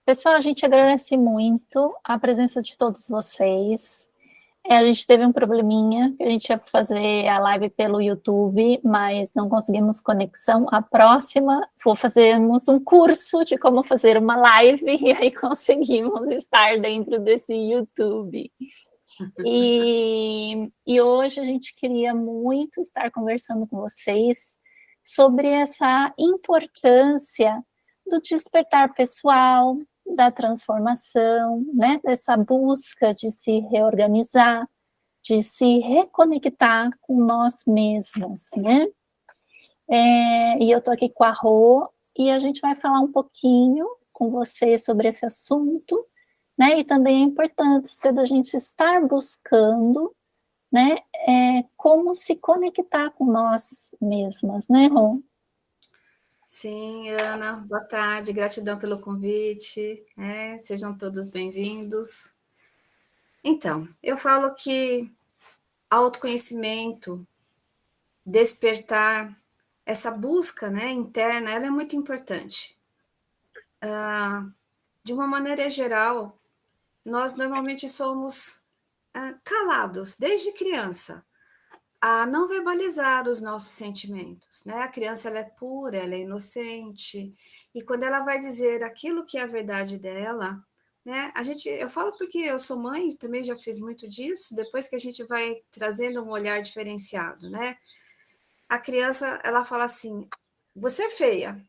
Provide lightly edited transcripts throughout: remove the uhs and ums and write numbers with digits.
Pessoal, a gente agradece muito a presença de todos vocês. A gente teve um probleminha, que a gente ia fazer a live pelo YouTube, mas não conseguimos conexão. A próxima, vou fazermos um curso de como fazer uma live, e aí conseguimos estar dentro desse YouTube. E hoje a gente queria muito estar conversando com vocês sobre essa importância do despertar pessoal, da transformação, né? Dessa busca de se reorganizar, de se reconectar com nós mesmos, né? E eu estou aqui com a Rô, e a gente vai falar um pouquinho com você sobre esse assunto, né? E também a importância da gente estar buscando, né? Como se conectar com nós mesmas, né, Rô? Sim, Ana, boa tarde, gratidão pelo convite, sejam todos bem-vindos. Então, eu falo que autoconhecimento, despertar, essa busca, né, interna, ela é muito importante. De uma maneira geral, nós normalmente somos calados desde criança, a não verbalizar os nossos sentimentos, né? A criança ela é pura, ela é inocente, e quando ela vai dizer aquilo que é a verdade dela, né? Eu falo porque eu sou mãe, também já fiz muito disso, depois que a gente vai trazendo um olhar diferenciado, né? A criança, ela fala assim: "Você é feia",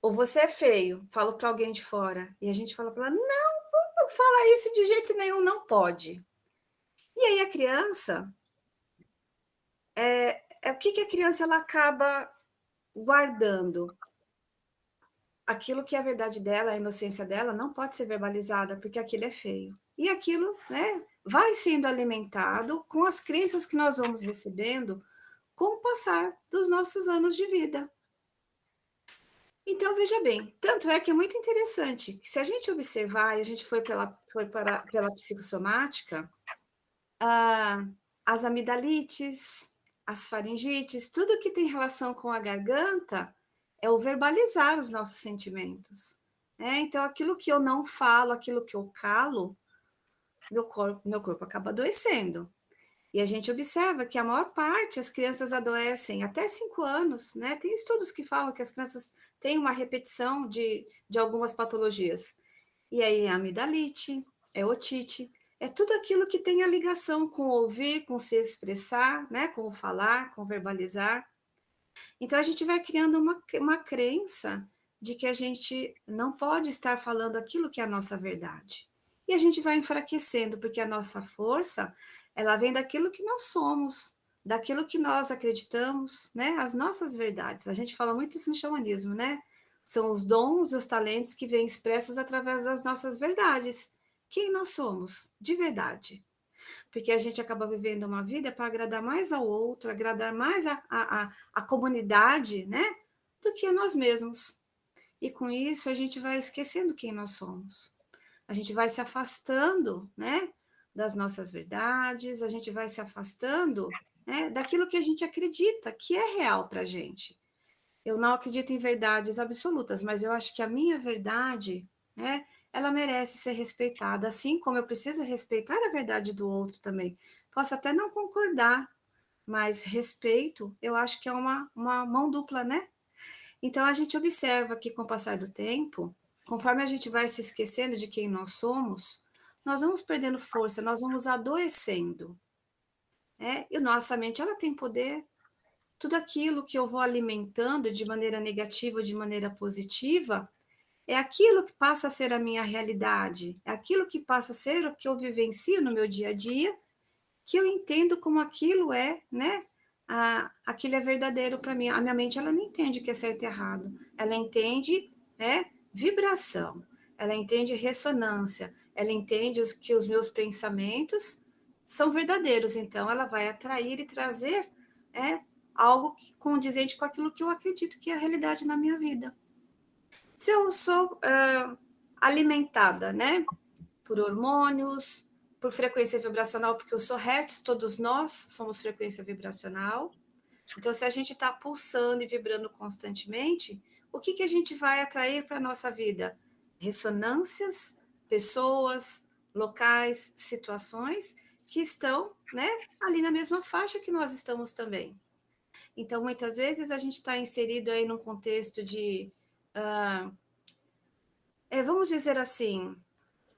ou "Você é feio", falo para alguém de fora, e a gente fala para ela: "Não, não fala isso de jeito nenhum, não pode". E aí a criança, o que a criança ela acaba guardando? Aquilo que é a verdade dela, a inocência dela, não pode ser verbalizada, porque aquilo é feio. E aquilo, né, vai sendo alimentado com as crenças que nós vamos recebendo com o passar dos nossos anos de vida. Então, veja bem, tanto é que é muito interessante que se a gente observar, e a gente pela psicossomática, as amidalites, as faringites, tudo que tem relação com a garganta é o verbalizar os nossos sentimentos. Então, aquilo que eu não falo, aquilo que eu calo, meu corpo acaba adoecendo. E a gente observa que a maior parte, as crianças adoecem até 5 anos, né? Tem estudos que falam que as crianças têm uma repetição de algumas patologias. E aí é amidalite, é otite, é tudo aquilo que tem a ligação com o ouvir, com se expressar, né? Com o falar, com o verbalizar. Então a gente vai criando uma crença de que a gente não pode estar falando aquilo que é a nossa verdade. E a gente vai enfraquecendo, porque a nossa força, ela vem daquilo que nós somos, daquilo que nós acreditamos, né? As nossas verdades. A gente fala muito isso no xamanismo, né? São os dons e os talentos que vêm expressos através das nossas verdades. Quem nós somos, de verdade. Porque a gente acaba vivendo uma vida para agradar mais ao outro, agradar mais a comunidade, né? Do que a nós mesmos. E com isso a gente vai esquecendo quem nós somos. A gente vai se afastando, né? Das nossas verdades, a gente vai se afastando, né, daquilo que a gente acredita que é real para a gente. Eu não acredito em verdades absolutas, mas eu acho que a minha verdade, né, ela merece ser respeitada, assim como eu preciso respeitar a verdade do outro também. Posso até não concordar, mas respeito, eu acho que é uma mão dupla, né? Então a gente observa que com o passar do tempo, conforme a gente vai se esquecendo de quem nós somos, nós vamos perdendo força, nós vamos adoecendo, né? E nossa mente, ela tem poder. Tudo aquilo que eu vou alimentando de maneira negativa ou de maneira positiva, é aquilo que passa a ser a minha realidade, é aquilo que passa a ser o que eu vivencio no meu dia a dia, que eu entendo como aquilo é, né? Aquilo é verdadeiro para mim. A minha mente, ela não entende o que é certo e errado. Ela entende, né, vibração, ela entende ressonância, ela entende que os meus pensamentos são verdadeiros. Então, ela vai atrair e trazer algo condizente com aquilo que eu acredito que é a realidade na minha vida. Se eu sou alimentada, né, por hormônios, por frequência vibracional, porque eu sou Hertz, todos nós somos frequência vibracional. Então, se a gente está pulsando e vibrando constantemente, o que a gente vai atrair para a nossa vida? ressonâncias, pessoas, locais, situações que estão, né, ali na mesma faixa que nós estamos também. Então, muitas vezes a gente está inserido aí num contexto de, vamos dizer assim,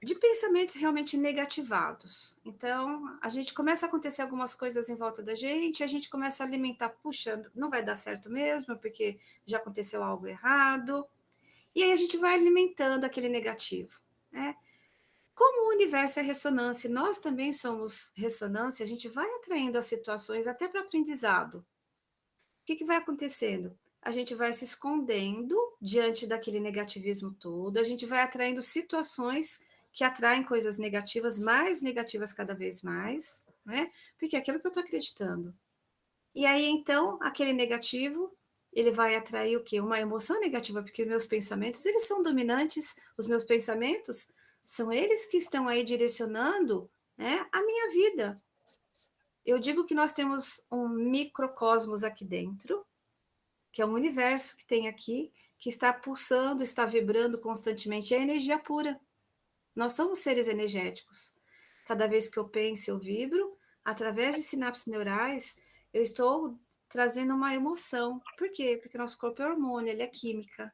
de pensamentos realmente negativados. Então, a gente começa a acontecer algumas coisas em volta da gente, a gente começa a alimentar, puxa, não vai dar certo mesmo, porque já aconteceu algo errado, e aí a gente vai alimentando aquele negativo, né? Como o universo é ressonância, nós também somos ressonância, a gente vai atraindo as situações até para aprendizado. O que vai acontecendo? A gente vai se escondendo diante daquele negativismo todo, a gente vai atraindo situações que atraem coisas negativas, mais negativas cada vez mais, né? Porque é aquilo que eu estou acreditando. E aí, então, aquele negativo, ele vai atrair o quê? Uma emoção negativa, porque meus pensamentos, eles são dominantes, os meus pensamentos são eles que estão aí direcionando, né, a minha vida. Eu digo que nós temos um microcosmos aqui dentro, que é um universo que tem aqui, que está pulsando, está vibrando constantemente, é energia pura. Nós somos seres energéticos. Cada vez que eu penso, eu vibro, através de sinapses neurais, eu estou trazendo uma emoção. Por quê? Porque nosso corpo é hormônio, ele é química.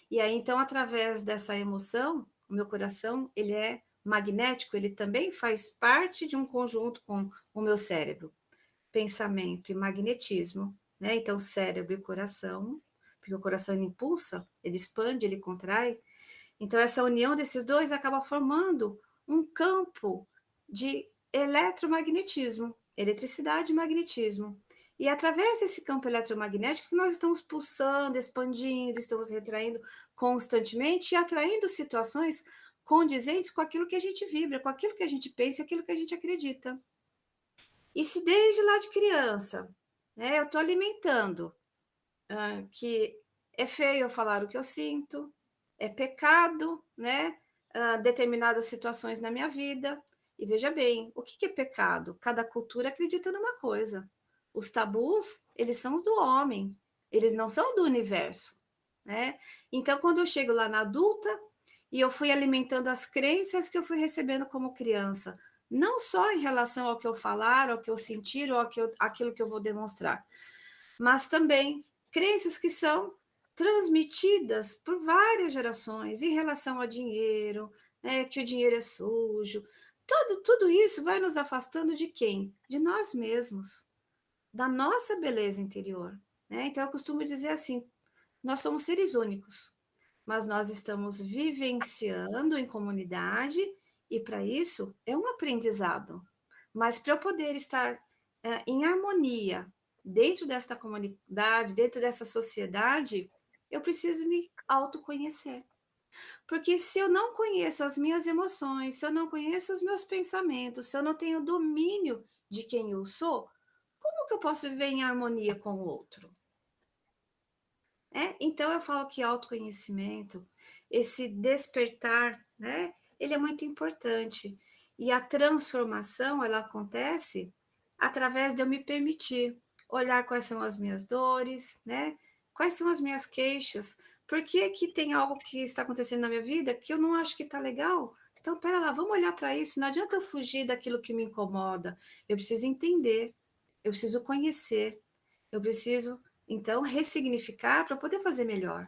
E aí, então, através dessa emoção, o meu coração, ele é magnético, ele também faz parte de um conjunto com o meu cérebro. Pensamento e magnetismo, né? Então, cérebro e coração, porque o coração ele impulsa, ele expande, ele contrai. Então, essa união desses dois acaba formando um campo de eletromagnetismo, eletricidade e magnetismo. E através desse campo eletromagnético que nós estamos pulsando, expandindo, estamos retraindo constantemente e atraindo situações condizentes com aquilo que a gente vibra, com aquilo que a gente pensa e aquilo que a gente acredita. E se desde lá de criança, né, eu estou alimentando que é feio eu falar o que eu sinto, é pecado, né, determinadas situações na minha vida. E veja bem, o que é pecado? Cada cultura acredita numa coisa. Os tabus, eles são do homem, eles não são do universo, né? Então, quando eu chego lá na adulta e eu fui alimentando as crenças que eu fui recebendo como criança, não só em relação ao que eu falar, ao que eu sentir, ou aquilo que eu vou demonstrar, mas também crenças que são transmitidas por várias gerações em relação ao dinheiro, né, que o dinheiro é sujo. Tudo isso vai nos afastando de quem? De nós mesmos, da nossa beleza interior. Né? Então, eu costumo dizer assim, nós somos seres únicos, mas nós estamos vivenciando em comunidade e, para isso, é um aprendizado. Mas para eu poder estar em harmonia dentro desta comunidade, dentro dessa sociedade, eu preciso me autoconhecer. Porque se eu não conheço as minhas emoções, se eu não conheço os meus pensamentos, se eu não tenho domínio de quem eu sou, como que eu posso viver em harmonia com o outro? Então, eu falo que autoconhecimento, esse despertar, né, ele é muito importante. E a transformação, ela acontece através de eu me permitir olhar quais são as minhas dores, né? Quais são as minhas queixas? Por que que tem algo que está acontecendo na minha vida que eu não acho que está legal? Então, pera lá, vamos olhar para isso. Não adianta eu fugir daquilo que me incomoda. Eu preciso entender, eu preciso conhecer, eu preciso então, ressignificar para poder fazer melhor.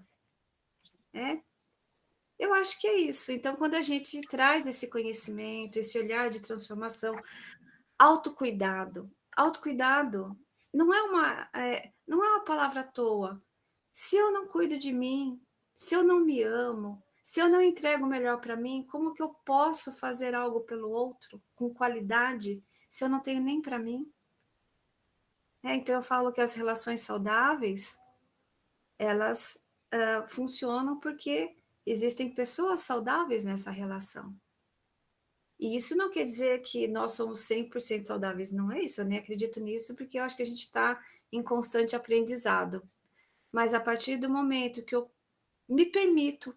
Eu acho que é isso. Então, quando a gente traz esse conhecimento, esse olhar de transformação, autocuidado. Autocuidado não é uma palavra à toa. Se eu não cuido de mim, se eu não me amo, se eu não entrego o melhor para mim, como que eu posso fazer algo pelo outro com qualidade se eu não tenho nem para mim? Então, eu falo que as relações saudáveis elas funcionam porque existem pessoas saudáveis nessa relação. E isso não quer dizer que nós somos 100% saudáveis, não é isso, eu nem acredito nisso, porque eu acho que a gente está em constante aprendizado. Mas a partir do momento que eu me permito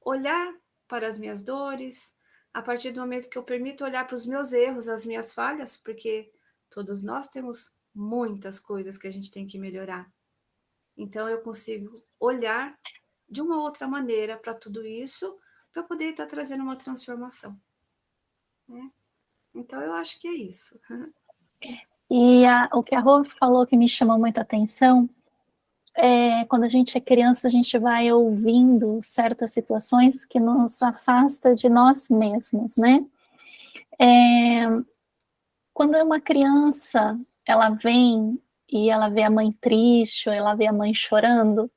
olhar para as minhas dores, a partir do momento que eu permito olhar para os meus erros, as minhas falhas, porque todos nós temos muitas coisas que a gente tem que melhorar. Então, eu consigo olhar de uma outra maneira para tudo isso, para poder estar trazendo uma transformação, né? Então, eu acho que é isso. E o que a Rô falou que me chamou muita atenção é quando a gente é criança, a gente vai ouvindo certas situações que nos afasta de nós mesmos, né? Quando é uma criança, ela vem e ela vê a mãe triste, ou ela vê a mãe chorando,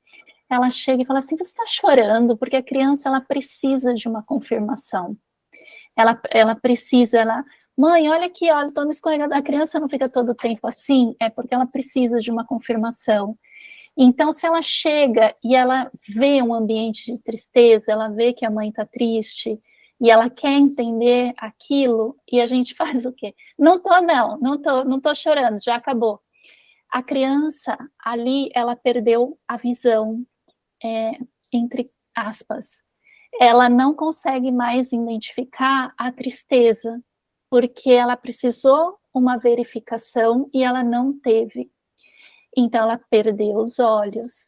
ela chega e fala assim, você está chorando? Porque a criança, ela precisa de uma confirmação. Ela precisa, mãe, olha aqui, olha, estou no escorregador. A criança não fica todo o tempo assim, é porque ela precisa de uma confirmação. Então, se ela chega e ela vê um ambiente de tristeza, ela vê que a mãe está triste, e ela quer entender aquilo, e a gente faz o quê? Não tô chorando, já acabou. A criança, ali, ela perdeu a visão, entre aspas. Ela não consegue mais identificar a tristeza, porque ela precisou uma verificação e ela não teve. Então, ela perdeu os olhos.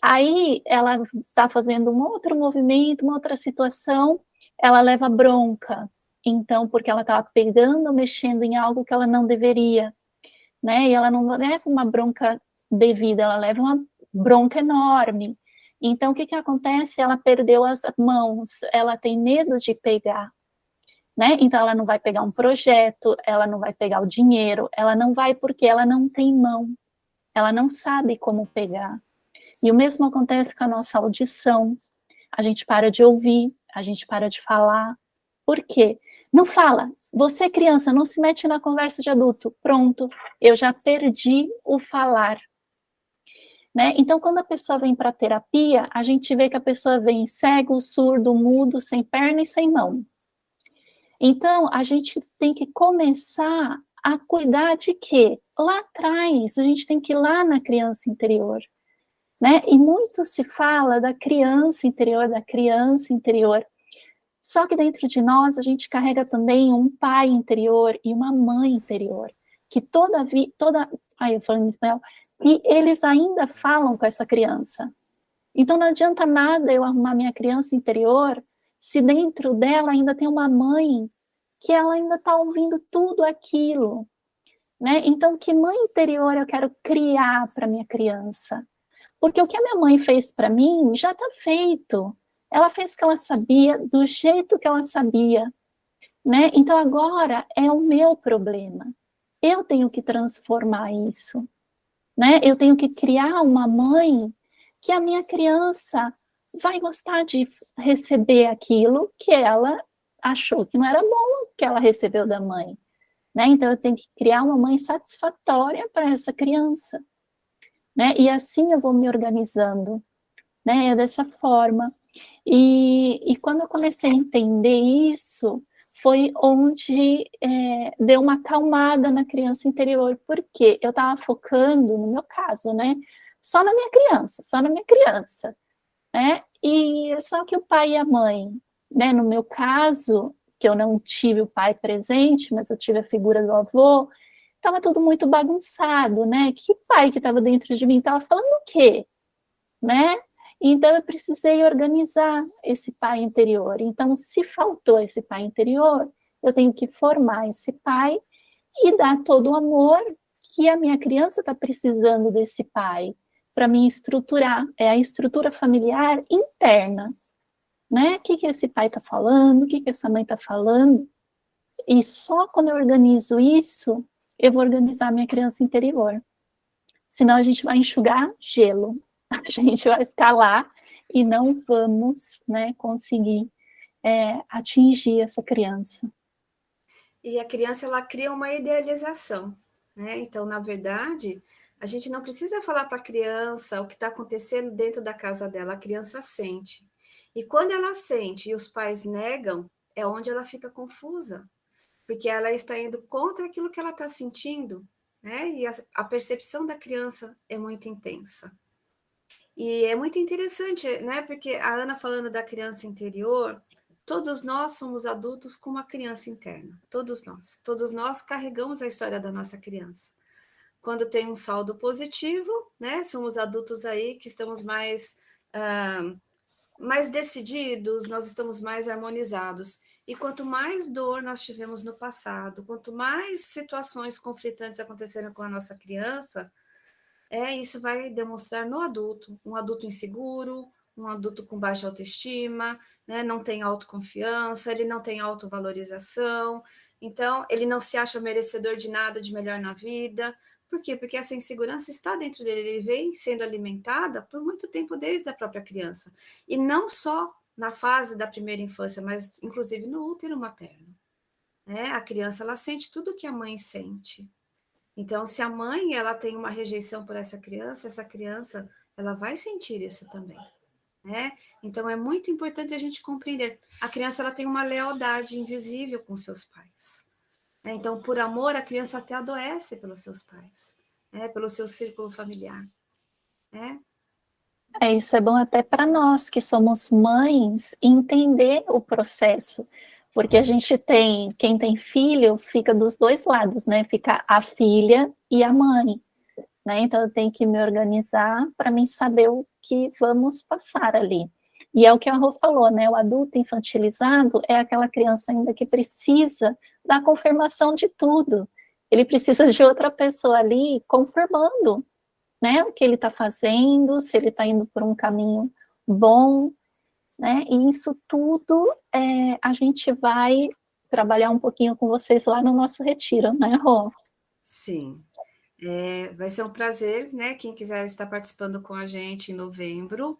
Aí, ela está fazendo um outro movimento, uma outra situação, ela leva bronca. Então, porque ela estava pegando, mexendo em algo que ela não deveria, né? E ela não leva uma bronca devida, ela leva uma bronca enorme. Então, o que que acontece? Ela perdeu as mãos, ela tem medo de pegar, né? Então, ela não vai pegar um projeto, ela não vai pegar o dinheiro, ela não vai porque ela não tem mão, ela não sabe como pegar. E o mesmo acontece com a nossa audição. A gente para de ouvir, a gente para de falar. Por quê? Não fala. Você, criança, não se mete na conversa de adulto. Pronto, eu já perdi o falar. Né? Então, quando a pessoa vem para a terapia, a gente vê que a pessoa vem cego, surdo, mudo, sem perna e sem mão. Então, a gente tem que começar a cuidar de quê? Lá atrás, a gente tem que ir lá na criança interior. Né? E muito se fala da criança interior, da criança interior. Só que dentro de nós, a gente carrega também um pai interior e uma mãe interior, que eu falando em espanhol, e eles ainda falam com essa criança. Então não adianta nada eu arrumar minha criança interior se dentro dela ainda tem uma mãe que ela ainda está ouvindo tudo aquilo, né? Então que mãe interior eu quero criar para minha criança? Porque o que a minha mãe fez para mim já está feito. Ela fez o que ela sabia, do jeito que ela sabia, né? Então agora é o meu problema. Eu tenho que transformar isso, né? Eu tenho que criar uma mãe que a minha criança vai gostar de receber aquilo que ela achou que não era bom que ela recebeu da mãe, né? Então eu tenho que criar uma mãe satisfatória para essa criança, né? E assim eu vou me organizando, né? É dessa forma. E quando eu comecei a entender isso, foi onde deu uma acalmada na criança interior, porque eu estava focando, no meu caso, né? Só na minha criança, né? E só que o pai e a mãe, né? No meu caso, que eu não tive o pai presente, mas eu tive a figura do avô, estava tudo muito bagunçado, né? Que pai que estava dentro de mim estava falando o quê, né? Então eu precisei organizar esse pai interior. Então, se faltou esse pai interior, eu tenho que formar esse pai e dar todo o amor que a minha criança está precisando desse pai para me estruturar. É a estrutura familiar interna, né? O que esse pai está falando? O que essa mãe está falando? E só quando eu organizo isso, eu vou organizar a minha criança interior. Senão a gente vai enxugar gelo. A gente vai ficar lá e não vamos, né, conseguir atingir essa criança. E a criança, ela cria uma idealização, né? Então, na verdade, a gente não precisa falar para a criança o que está acontecendo dentro da casa dela, a criança sente. E quando ela sente e os pais negam, é onde ela fica confusa, porque ela está indo contra aquilo que ela está sentindo, né? E a percepção da criança é muito intensa. E é muito interessante, né? Porque a Ana falando da criança interior, todos nós somos adultos com uma criança interna, todos nós carregamos a história da nossa criança. Quando tem um saldo positivo, né? Somos adultos aí que estamos mais mais decididos, nós estamos mais harmonizados. E quanto mais dor nós tivemos no passado, quanto mais situações conflitantes aconteceram com a nossa criança, isso vai demonstrar no adulto, um adulto inseguro, um adulto com baixa autoestima, né, não tem autoconfiança, ele não tem autovalorização, então ele não se acha merecedor de nada de melhor na vida. Por quê? Porque essa insegurança está dentro dele, ele vem sendo alimentada por muito tempo desde a própria criança. E não só na fase da primeira infância, mas inclusive no útero materno. Né? A criança, ela sente tudo o que a mãe sente. Então, se a mãe ela tem uma rejeição por essa criança ela vai sentir isso também, né? Então, é muito importante a gente compreender. A criança ela tem uma lealdade invisível com seus pais. Né? Então, por amor, a criança até adoece pelos seus pais, né? Pelo seu círculo familiar. Né? Isso é bom até para nós que somos mães entender o processo, porque a gente tem, quem tem filho fica dos dois lados, né? Fica a filha e a mãe, né? Então eu tenho que me organizar para mim saber o que vamos passar ali. E é o que a Rô falou, né? O adulto infantilizado é aquela criança ainda que precisa da confirmação de tudo. Ele precisa de outra pessoa ali confirmando, né, o que ele está fazendo, se ele está indo por um caminho bom, né, e isso tudo a gente vai trabalhar um pouquinho com vocês lá no nosso retiro, né, Rô? Sim, vai ser um prazer, né, quem quiser estar participando com a gente em novembro.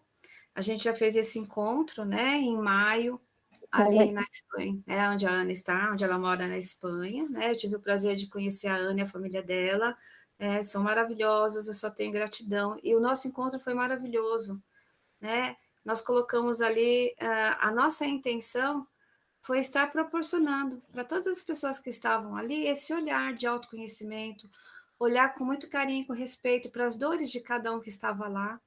A gente já fez esse encontro, né, em maio, ali na Espanha, né, onde a Ana está, onde ela mora na Espanha, né, eu tive o prazer de conhecer a Ana e a família dela, são maravilhosos, eu só tenho gratidão, e o nosso encontro foi maravilhoso, né, nós colocamos ali, a nossa intenção foi estar proporcionando para todas as pessoas que estavam ali esse olhar de autoconhecimento, olhar com muito carinho e com respeito para as dores de cada um que estava lá,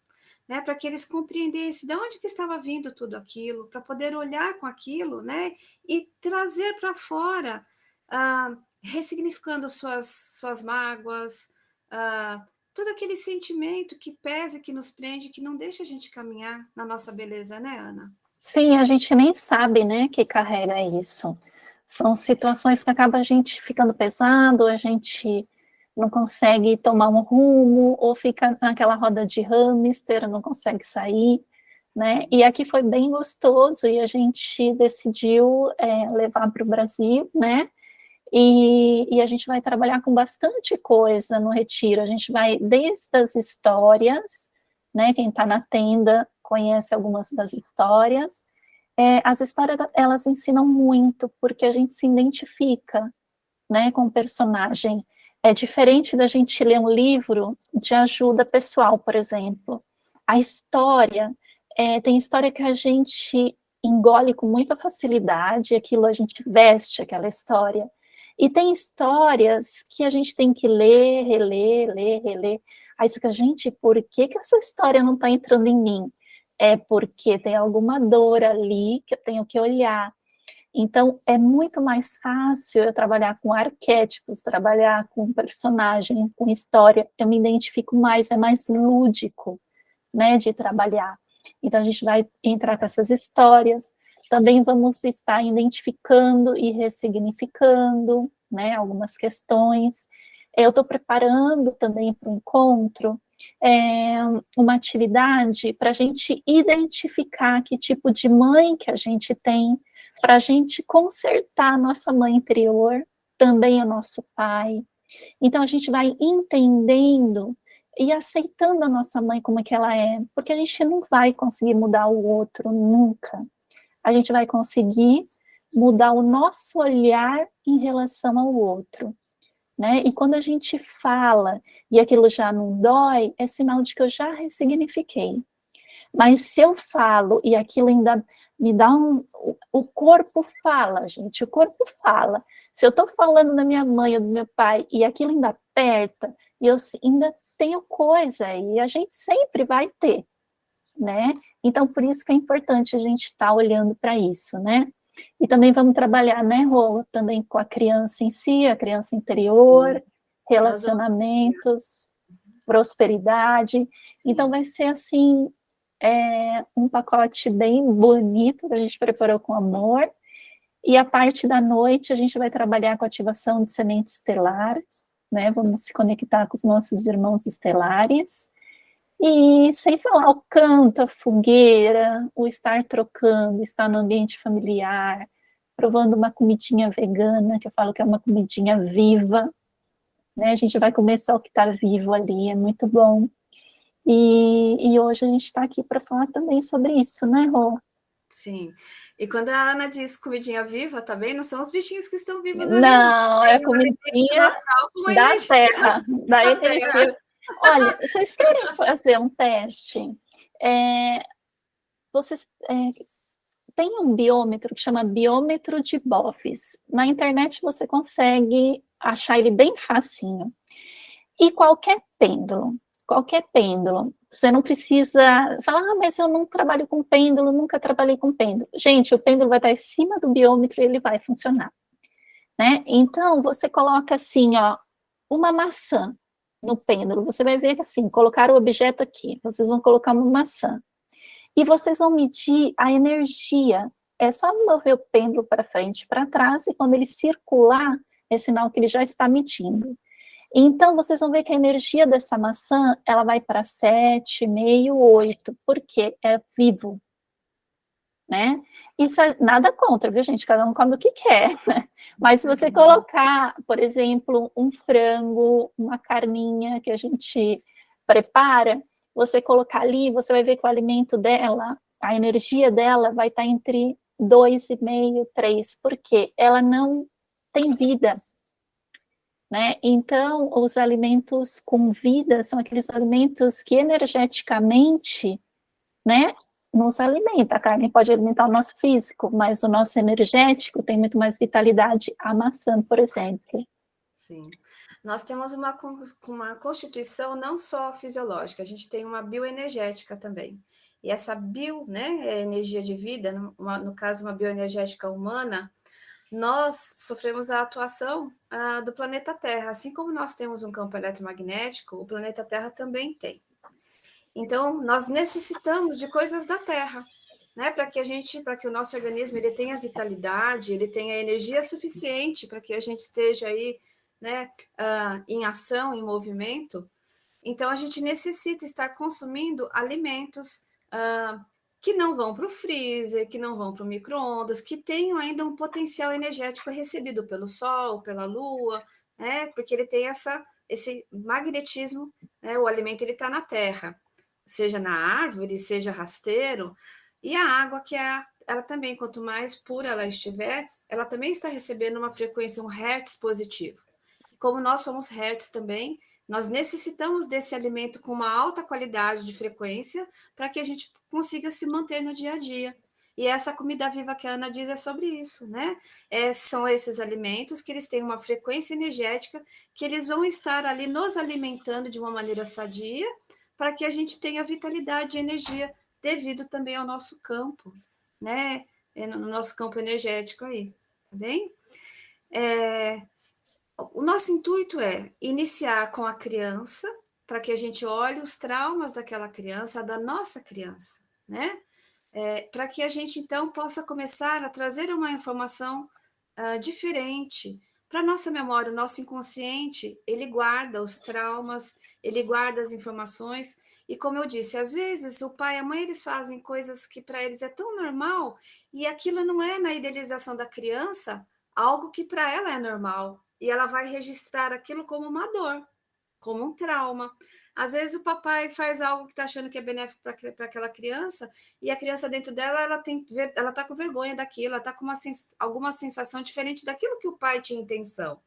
né, para que eles compreendessem de onde que estava vindo tudo aquilo, para poder olhar com aquilo, né, e trazer para fora, ressignificando suas mágoas, todo aquele sentimento que pesa, que nos prende, que não deixa a gente caminhar na nossa beleza, né, Ana? Sim, a gente nem sabe, né, que carrega isso. São situações que acaba a gente ficando pesado, a gente não consegue tomar um rumo, ou fica naquela roda de hamster, não consegue sair, né? E aqui foi bem gostoso e a gente decidiu levar para o Brasil, né? E a gente vai trabalhar com bastante coisa no retiro. A gente vai desde as histórias, né? Quem está na tenda conhece algumas das histórias. As histórias elas ensinam muito porque a gente se identifica, né, com o personagem. É diferente da gente ler um livro de ajuda pessoal, por exemplo. A história, tem história que a gente engole com muita facilidade, aquilo a gente veste aquela história. E tem histórias que a gente tem que ler, reler, ler, reler. Aí você fica, gente, por que essa história não está entrando em mim? É porque tem alguma dor ali que eu tenho que olhar. Então, é muito mais fácil eu trabalhar com arquétipos, trabalhar com personagem, com história. Eu me identifico mais, é mais lúdico, né, de trabalhar. Então, a gente vai entrar com essas histórias. Também vamos estar identificando e ressignificando, né, algumas questões. Eu estou preparando também para o encontro uma atividade para a gente identificar que tipo de mãe que a gente tem, para a gente consertar a nossa mãe interior, também o nosso pai. Então, a gente vai entendendo e aceitando a nossa mãe como é que ela é, porque a gente não vai conseguir mudar o outro nunca. A gente vai conseguir mudar o nosso olhar em relação ao outro, né? E quando a gente fala e aquilo já não dói, é sinal de que eu já ressignifiquei. Mas se eu falo e aquilo ainda me dá o corpo fala, gente, o corpo fala. Se eu estou falando da minha mãe ou do meu pai e aquilo ainda aperta, e eu ainda tenho coisa, e a gente sempre vai ter, né? Então, por isso que é importante a gente estar olhando para isso, né? E também vamos trabalhar, né, Rô, também com a criança em si, a criança interior, Sim. relacionamentos, prosperidade. Então, vai ser assim, é um pacote bem bonito que a gente preparou com amor. E a parte da noite a gente vai trabalhar com ativação de semente estelar, né? Vamos se conectar com os nossos irmãos estelares. E sem falar o canto, a fogueira, o estar trocando, estar no ambiente familiar, provando uma comidinha vegana, que eu falo que é uma comidinha viva, né? A gente vai comer só o que está vivo ali, é muito bom. E hoje a gente está aqui para falar também sobre isso, né, Rô? Sim. E quando a Ana diz comidinha viva, também não são os bichinhos que estão vivos ali, não. Não, É é um alimento comidinha natural com a da energia terra, da da terra. energia. Olha, vocês querem fazer um teste? É, vocês tem um biômetro que chama biômetro de Boffes. Na internet você consegue achar ele bem facinho. E qualquer pêndulo. Você não precisa falar, mas eu não trabalho com pêndulo, nunca trabalhei com pêndulo. Gente, o pêndulo vai estar em cima do biômetro e ele vai funcionar, né? Então, você coloca assim, ó, uma maçã no pêndulo. Você vai ver que assim, colocar o objeto aqui, vocês vão colocar uma maçã. E vocês vão medir a energia. É só mover o pêndulo para frente e para trás, e quando ele circular, é sinal que ele já está medindo. Então, vocês vão ver que a energia dessa maçã, ela vai para 7,5, 8, porque é vivo, né? Isso é nada contra, viu, gente? Cada um come o que quer, né? Mas se você colocar, por exemplo, um frango, uma carninha que a gente prepara, você colocar ali, você vai ver que o alimento dela, a energia dela vai estar entre 2,5, 3, porque ela não tem vida, né? Então, os alimentos com vida são aqueles alimentos que energeticamente, né, nos alimenta. A carne pode alimentar o nosso físico, mas o nosso energético tem muito mais vitalidade. A maçã, por exemplo. Sim. Nós temos uma constituição não só fisiológica, a gente tem uma bioenergética também. E essa bio, né, é energia de vida, no caso, uma bioenergética humana, nós sofremos a atuação do planeta Terra. Assim como nós temos um campo eletromagnético, o planeta Terra também tem. Então, nós necessitamos de coisas da Terra, né? Para que o nosso organismo ele tenha vitalidade, ele tenha energia suficiente para que a gente esteja aí, né, em ação, em movimento. Então, a gente necessita estar consumindo alimentos que não vão para o freezer, que não vão para o micro-ondas, que tenham ainda um potencial energético recebido pelo Sol, pela Lua, né? Porque ele tem esse magnetismo, né? O alimento ele está na Terra, seja na árvore, seja rasteiro, e a água ela também, quanto mais pura ela estiver, ela também está recebendo uma frequência, um hertz positivo. Como nós somos hertz também, nós necessitamos desse alimento com uma alta qualidade de frequência para que a gente consiga se manter no dia a dia. E essa comida viva que a Ana diz é sobre isso, né? São esses alimentos que eles têm uma frequência energética que eles vão estar ali nos alimentando de uma maneira sadia para que a gente tenha vitalidade e energia devido também ao nosso campo, né? No nosso campo energético aí, tá bem? O nosso intuito é iniciar com a criança, para que a gente olhe os traumas daquela criança, da nossa criança, né? Para que a gente, então, possa começar a trazer uma informação diferente para a nossa memória. O nosso inconsciente, ele guarda os traumas, ele guarda as informações, e como eu disse, às vezes o pai e a mãe, eles fazem coisas que para eles é tão normal, e aquilo não é, na idealização da criança, algo que para ela é normal, e ela vai registrar aquilo como uma dor, como um trauma. Às vezes o papai faz algo que está achando que é benéfico para aquela criança, e a criança dentro dela, ela está com vergonha daquilo, ela está com alguma sensação diferente daquilo que o pai tinha intenção.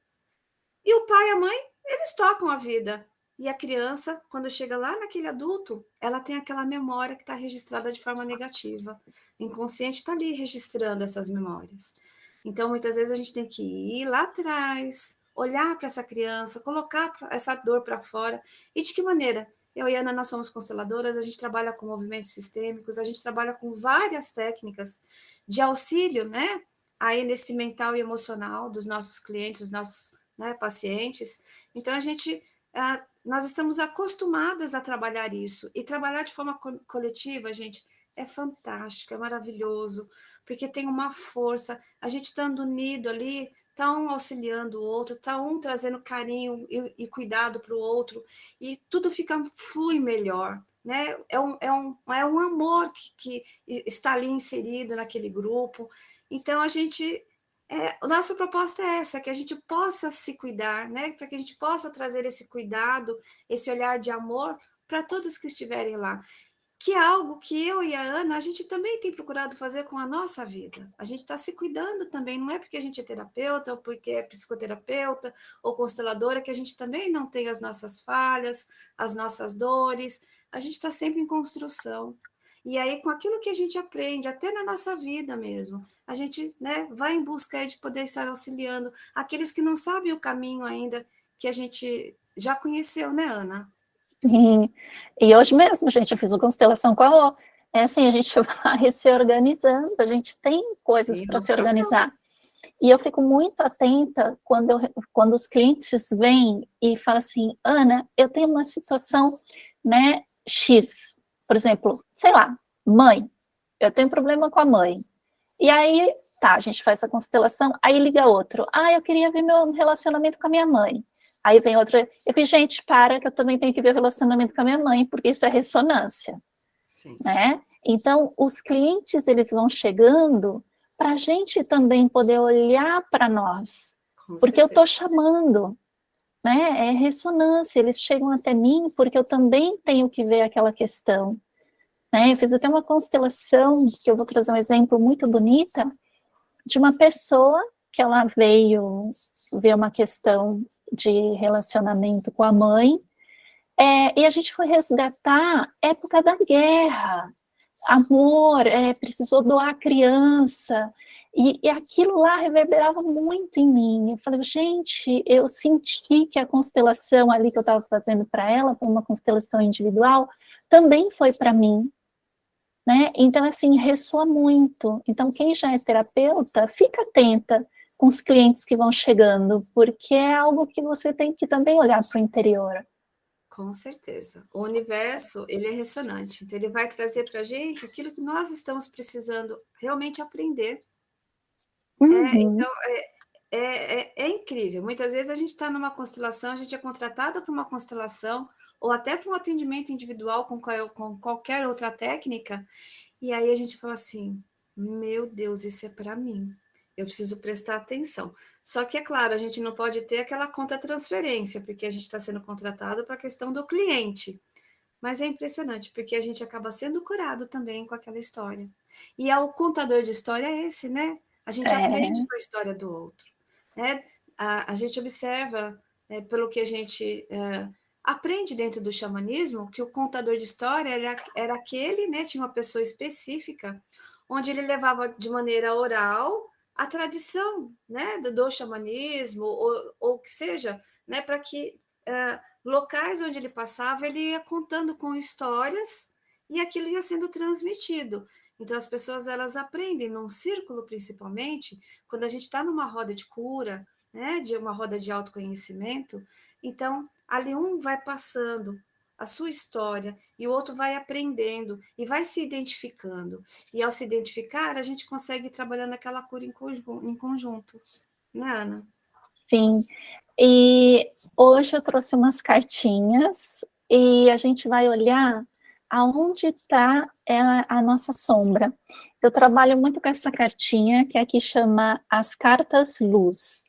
E o pai e a mãe, eles tocam a vida. E a criança, quando chega lá naquele adulto, ela tem aquela memória que está registrada de forma negativa. O inconsciente está ali registrando essas memórias. Então, muitas vezes a gente tem que ir lá atrás, olhar para essa criança, colocar essa dor para fora. E de que maneira? Eu e a Ana, nós somos consteladoras, a gente trabalha com movimentos sistêmicos, a gente trabalha com várias técnicas de auxílio, né? Aí nesse mental e emocional dos nossos clientes, dos nossos, né, pacientes. Então, a gente nós estamos acostumadas a trabalhar isso, e trabalhar de forma coletiva, gente, é fantástico, é maravilhoso, porque tem uma força, a gente estando unido ali, está um auxiliando o outro, está um trazendo carinho e cuidado para o outro, e tudo flui melhor, né? É um amor que está ali inserido naquele grupo, então a gente... a nossa proposta é essa, que a gente possa se cuidar, né? Para que a gente possa trazer esse cuidado, esse olhar de amor para todos que estiverem lá. Que é algo que eu e a Ana, a gente também tem procurado fazer com a nossa vida. A gente está se cuidando também, não é porque a gente é terapeuta, ou porque é psicoterapeuta, ou consteladora, que a gente também não tem as nossas falhas, as nossas dores. A gente está sempre em construção. E aí, com aquilo que a gente aprende, até na nossa vida mesmo, a gente, né, vai em busca de poder estar auxiliando aqueles que não sabem o caminho ainda, que a gente já conheceu, né, Ana? E hoje mesmo, gente, eu fiz uma constelação com a Rô. É assim, a gente vai se organizando, a gente tem coisas Sim, para nós se organizar. estamos. E eu fico muito atenta quando os clientes vêm e falam assim, Ana, eu tenho uma situação, né, X. Por exemplo, sei lá, mãe. Eu tenho problema com a mãe. E aí, tá, a gente faz essa constelação, aí liga outro. Ah, eu queria ver meu relacionamento com a minha mãe. Aí vem outra. Eu falei, gente, para, que eu também tenho que ver o relacionamento com a minha mãe, porque isso é ressonância, Sim. né? Então, os clientes, eles vão chegando para a gente também poder olhar para nós, Com porque eu certeza. estou chamando, né? É ressonância, eles chegam até mim porque eu também tenho que ver aquela questão. Né? Eu fiz até uma constelação, que eu vou trazer um exemplo muito bonita, de uma pessoa que ela veio ver uma questão de relacionamento com a mãe, e a gente foi resgatar época da guerra, amor, precisou doar a criança, e aquilo lá reverberava muito em mim. Eu falei, gente, eu senti que a constelação ali que eu estava fazendo para ela, foi uma constelação individual, também foi para mim. Né? Então, assim, ressoa muito. Então, quem já é terapeuta, fica atenta com os clientes que vão chegando, porque é algo que você tem que também olhar para o interior. Com certeza. O universo, ele é ressonante, então ele vai trazer para a gente aquilo que nós estamos precisando realmente aprender. Uhum. Então, é incrível. Muitas vezes a gente está numa constelação, a gente é contratada para uma constelação, ou até para um atendimento individual com qualquer outra técnica, e aí a gente fala assim, meu Deus, isso é para mim. Eu preciso prestar atenção. Só que, é claro, a gente não pode ter aquela conta transferência, porque a gente está sendo contratado para a questão do cliente. Mas é impressionante, porque a gente acaba sendo curado também com aquela história. E o contador de história é esse, né? A gente aprende É, com a história do outro. Né? A gente observa, pelo que a gente aprende dentro do xamanismo, que o contador de história era aquele, né? Tinha uma pessoa específica, onde ele levava de maneira oral a tradição, né? Do xamanismo, ou que seja, né? Para que locais onde ele passava, ele ia contando com histórias e aquilo ia sendo transmitido. Então, as pessoas, elas aprendem num círculo, principalmente, quando a gente está numa roda de cura, né, de uma roda de autoconhecimento, então, ali um vai passando a sua história e o outro vai aprendendo e vai se identificando. E ao se identificar, a gente consegue ir trabalhando aquela cura em conjunto. Né, Ana? sim. E hoje eu trouxe umas cartinhas e a gente vai olhar aonde está a nossa sombra. Eu trabalho muito com essa cartinha, que aqui chama As Cartas Luz.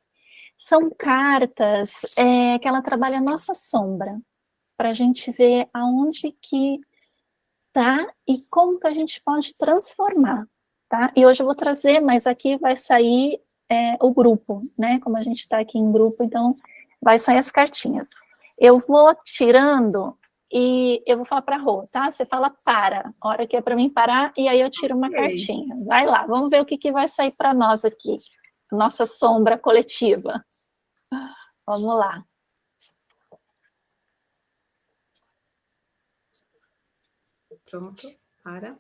São cartas que ela trabalha a nossa sombra, para a gente ver aonde que tá e como que a gente pode transformar, tá? E hoje eu vou trazer, mas aqui vai sair o grupo, né? Como a gente está aqui em grupo, então vai sair as cartinhas. Eu vou tirando e eu vou falar para a Rô, tá? Você fala para, a hora que é para mim parar, e aí eu tiro uma Okay. cartinha. Vai lá, vamos ver o que, que vai sair para nós aqui, nossa sombra coletiva. Vamos lá. Pronto, para.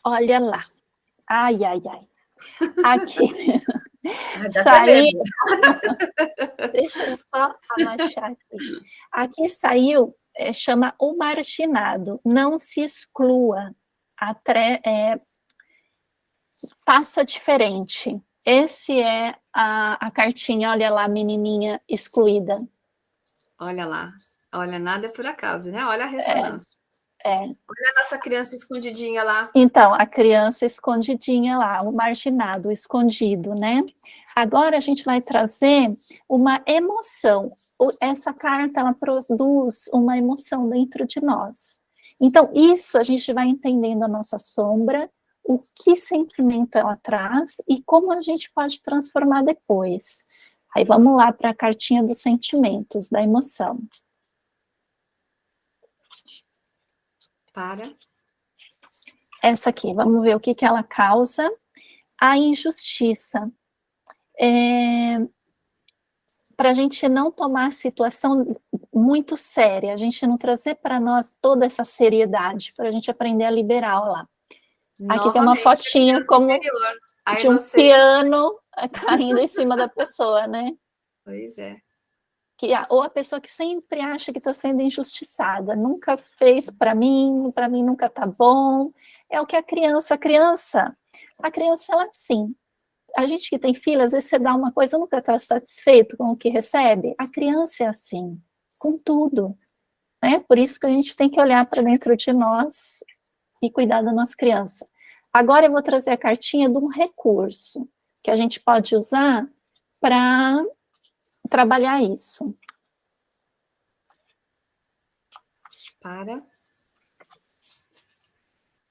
Olha lá. Ai, ai, ai. Aqui. Dá até Saiu, medo. deixa eu só abaixar aqui. Aqui saiu, chama o marginado. Não se exclua. Faça diferente. Esse é a cartinha, olha lá, menininha excluída. Olha lá. Olha, nada é por acaso, né? Olha a ressonância. É. Olha a nossa criança escondidinha lá. Então, a criança escondidinha lá, o marginado, o escondido, né? Agora a gente vai trazer uma emoção. Essa carta, ela produz uma emoção dentro de nós. Então, isso a gente vai entendendo a nossa sombra, o que sentimento ela traz e como a gente pode transformar depois. Aí vamos lá para a cartinha dos sentimentos, da emoção. Para. Essa aqui, vamos ver o que ela causa. A injustiça. Para a gente não tomar a situação muito séria, a gente não trazer para nós toda essa seriedade, para a gente aprender a liberar, olha lá. Aqui tem uma Novamente, a fotinha criança como interior. A de um inocência. piano caindo em cima da pessoa, né? Pois é. Ou a pessoa que sempre acha que está sendo injustiçada, nunca fez para mim nunca tá bom. É o que a criança ela é assim. A gente que tem filho, às vezes você dá uma coisa, nunca está satisfeito com o que recebe. A criança é assim, com tudo. Né? Por isso que a gente tem que olhar para dentro de nós e cuidar da nossa criança. Agora eu vou trazer a cartinha de um recurso que a gente pode usar para trabalhar isso. Para.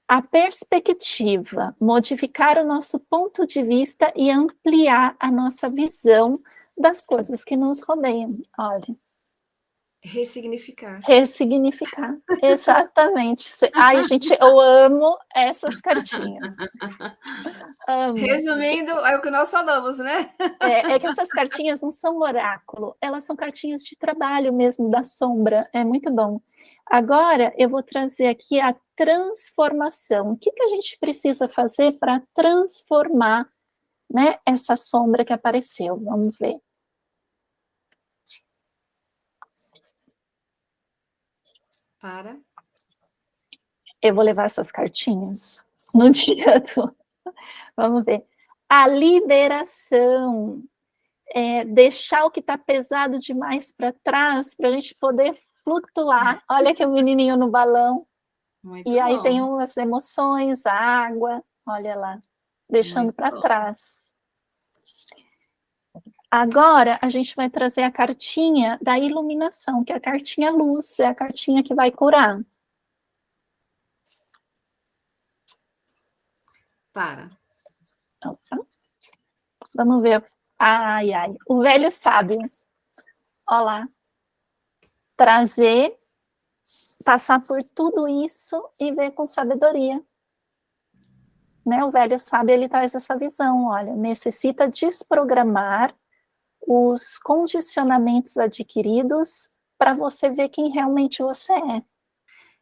A perspectiva, modificar o nosso ponto de vista e ampliar a nossa visão das coisas que nos rodeiam. Olha. Ressignificar. Ressignificar, exatamente. Ai, gente, eu amo essas cartinhas. Amo. Resumindo, é o que nós falamos, né? É que essas cartinhas não são oráculo, elas são cartinhas de trabalho mesmo, da sombra, é muito bom. Agora, eu vou trazer aqui a transformação. O que a gente precisa fazer para transformar, né, essa sombra que apareceu? Vamos ver. Para. Eu vou levar essas cartinhas no dia do... Vamos ver. A liberação. Deixar o que está pesado demais para trás, para a gente poder flutuar. Olha aqui o menininho no balão. Muito E aí bom. tem as emoções, a água, olha lá, deixando para trás. Agora a gente vai trazer a cartinha da iluminação, que é a cartinha luz, é a cartinha que vai curar. Para. Opa. Vamos ver. Ai, ai. O velho sábio. Olha lá. Trazer, passar por tudo isso e ver com sabedoria. Né? O velho sábio, ele traz essa visão, olha, necessita desprogramar os condicionamentos adquiridos para você ver quem realmente você é.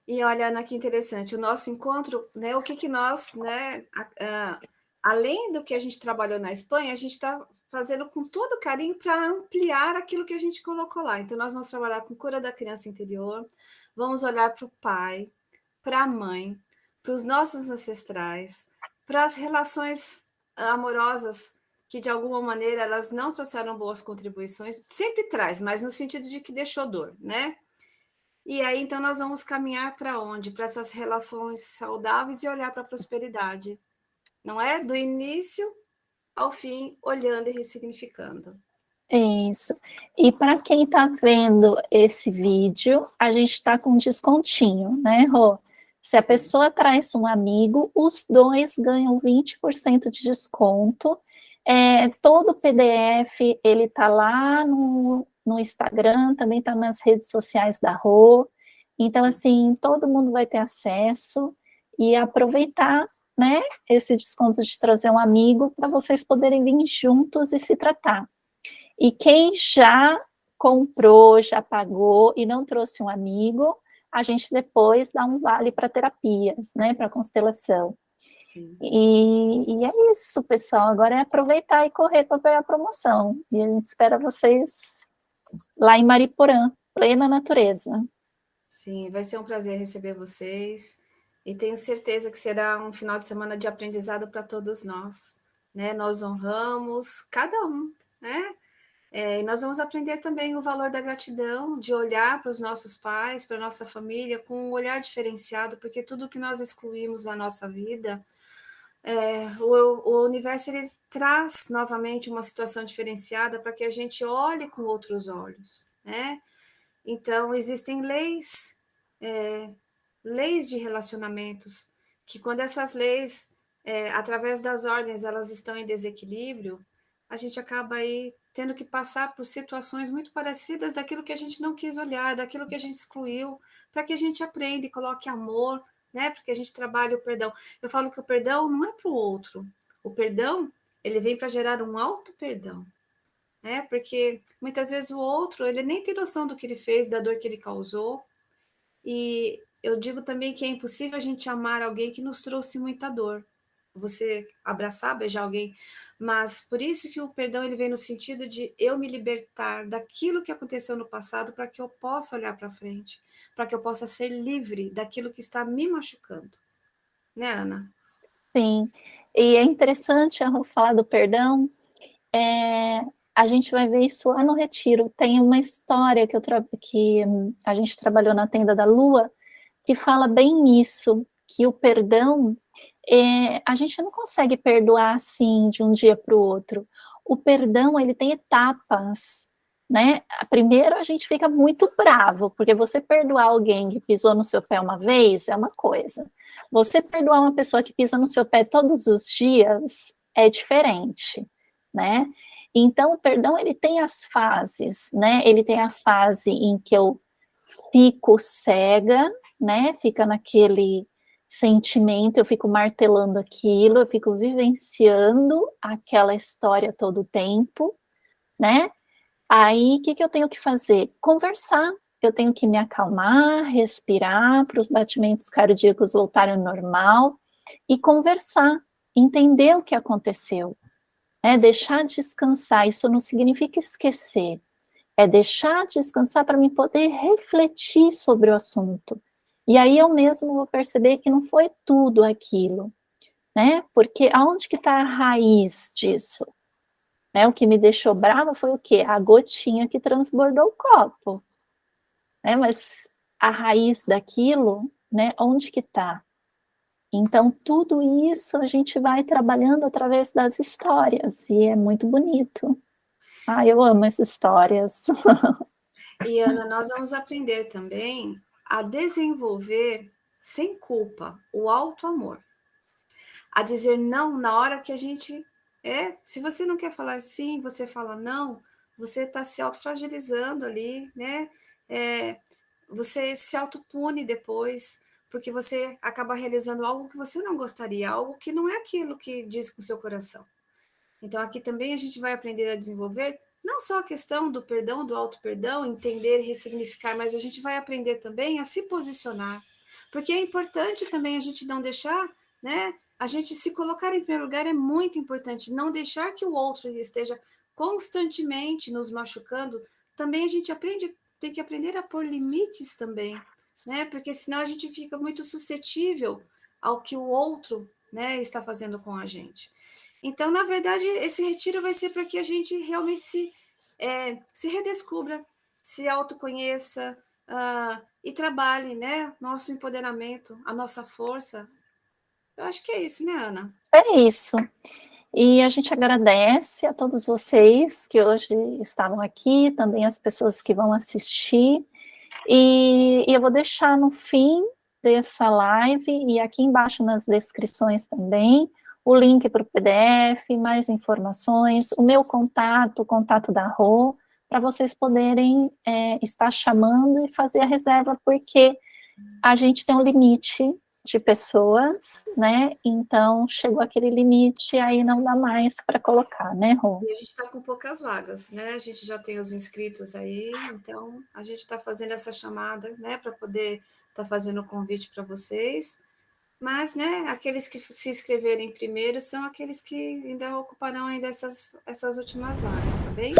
E olha, Ana, que interessante, o nosso encontro, né, o que nós, né, além do que a gente trabalhou na Espanha, a gente está fazendo com todo carinho para ampliar aquilo que a gente colocou lá. Então, nós vamos trabalhar com cura da criança interior, vamos olhar para o pai, para a mãe, para os nossos ancestrais, para as relações amorosas que, de alguma maneira, elas não trouxeram boas contribuições, sempre traz, mas no sentido de que deixou dor, né? E aí, então, nós vamos caminhar para onde? Para essas relações saudáveis e olhar para a prosperidade. Não é? Do início ao fim, olhando e ressignificando. Isso. E para quem está vendo esse vídeo, a gente está com um descontinho, né, Rô? Se a Sim. pessoa traz um amigo, os dois ganham 20% de desconto. Todo o PDF, ele está lá no Instagram, também está nas redes sociais da Rô. Então, assim, todo mundo vai ter acesso e aproveitar, né, esse desconto de trazer um amigo para vocês poderem vir juntos e se tratar. E quem já comprou, já pagou e não trouxe um amigo, a gente depois dá um vale para terapias, né, para constelação. Sim. E é isso, pessoal. Agora é aproveitar e correr para pegar a promoção. E a gente espera vocês lá em Mariporã, plena natureza. Sim, vai ser um prazer receber vocês e tenho certeza que será um final de semana de aprendizado para todos nós, né? Nós honramos cada um, né? E nós vamos aprender também o valor da gratidão, de olhar para os nossos pais, para a nossa família, com um olhar diferenciado, porque tudo que nós excluímos da nossa vida, o universo ele traz novamente uma situação diferenciada para que a gente olhe com outros olhos, né? Então, existem leis de relacionamentos, que quando essas leis, através das ordens, elas estão em desequilíbrio, a gente acaba aí tendo que passar por situações muito parecidas daquilo que a gente não quis olhar, daquilo que a gente excluiu, para que a gente aprenda e coloque amor, né? Porque a gente trabalha o perdão. Eu falo que o perdão não é para o outro. O perdão, ele vem para gerar um auto-perdão, né? Porque muitas vezes o outro, ele nem tem noção do que ele fez, da dor que ele causou, e eu digo também que é impossível a gente amar alguém que nos trouxe muita dor. Você abraçar, beijar alguém, mas por isso que o perdão ele vem no sentido de eu me libertar daquilo que aconteceu no passado para que eu possa olhar para frente, para que eu possa ser livre daquilo que está me machucando. Né, Ana? Sim, e é interessante a Rô falar do perdão. A gente vai ver isso lá no retiro. Tem uma história que a gente trabalhou na Tenda da Lua que fala bem nisso, que o perdão, a gente não consegue perdoar assim de um dia para o outro. O perdão, ele tem etapas, né? Primeiro a gente fica muito bravo, porque você perdoar alguém que pisou no seu pé uma vez é uma coisa. Você perdoar uma pessoa que pisa no seu pé todos os dias é diferente, né? Então, o perdão, ele tem as fases, né? Ele tem a fase em que eu fico cega, né? Fica naquele sentimento, eu fico martelando aquilo, eu fico vivenciando aquela história todo o tempo, né? Aí, o que, que eu tenho que fazer? Conversar. Eu tenho que me acalmar, respirar para os batimentos cardíacos voltarem ao normal e conversar, entender o que aconteceu, né? Deixar descansar. Isso não significa esquecer, é deixar descansar para mim poder refletir sobre o assunto. E aí eu mesmo vou perceber que não foi tudo aquilo, né? Porque aonde que está a raiz disso? Né? O que me deixou brava foi o quê? A gotinha que transbordou o copo, né? Mas a raiz daquilo, né? Onde que está? Então, tudo isso a gente vai trabalhando através das histórias, e é muito bonito. Ah, eu amo essas histórias. E, Ana, nós vamos aprender também a desenvolver, sem culpa, o auto-amor. A dizer não na hora que a gente se você não quer falar sim, você fala não, você está se autofragilizando ali, né? Você se autopune depois, porque você acaba realizando algo que você não gostaria, algo que não é aquilo que diz com o seu coração. Então, aqui também a gente vai aprender a desenvolver não só a questão do perdão, do auto-perdão, entender e ressignificar, mas a gente vai aprender também a se posicionar. Porque é importante também a gente não deixar, né? A gente se colocar em primeiro lugar é muito importante. Não deixar que o outro esteja constantemente nos machucando. Também a gente tem que aprender a pôr limites também, né? Porque senão a gente fica muito suscetível ao que o outro, né, está fazendo com a gente. Então, na verdade, esse retiro vai ser para que a gente realmente se redescubra, se autoconheça e trabalhe, né, nosso empoderamento, a nossa força. Eu acho que é isso, né, Ana? É isso. E a gente agradece a todos vocês que hoje estavam aqui, também as pessoas que vão assistir. E eu vou deixar no fim dessa live e aqui embaixo nas descrições também o link para o PDF, mais informações, o meu contato, o contato da Rô, para vocês poderem estar chamando e fazer a reserva, porque a gente tem um limite de pessoas, né? Então, chegou aquele limite, aí não dá mais para colocar, né, Rô? E a gente está com poucas vagas, né? A gente já tem os inscritos aí, então a gente está fazendo essa chamada, né, para poder estar fazendo o convite para vocês. Mas, né, aqueles que se inscreverem primeiro são aqueles que ainda ocuparão ainda essas últimas vagas, tá bem?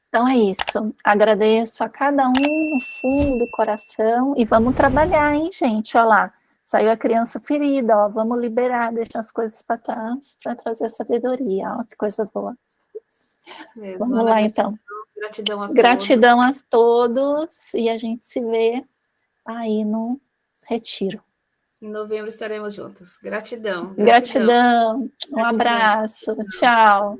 Então é isso. Agradeço a cada um no fundo do coração e vamos trabalhar, hein, gente? Olha lá, saiu a criança ferida, ó, vamos liberar, deixar as coisas para trás para trazer sabedoria, ó, que coisa boa. Isso mesmo, Vamos Ana, lá, então. gratidão a todos. Gratidão a todos e a gente se vê aí no retiro. Em novembro estaremos juntos. Gratidão, gratidão. Gratidão, um Gratidão. abraço, tchau.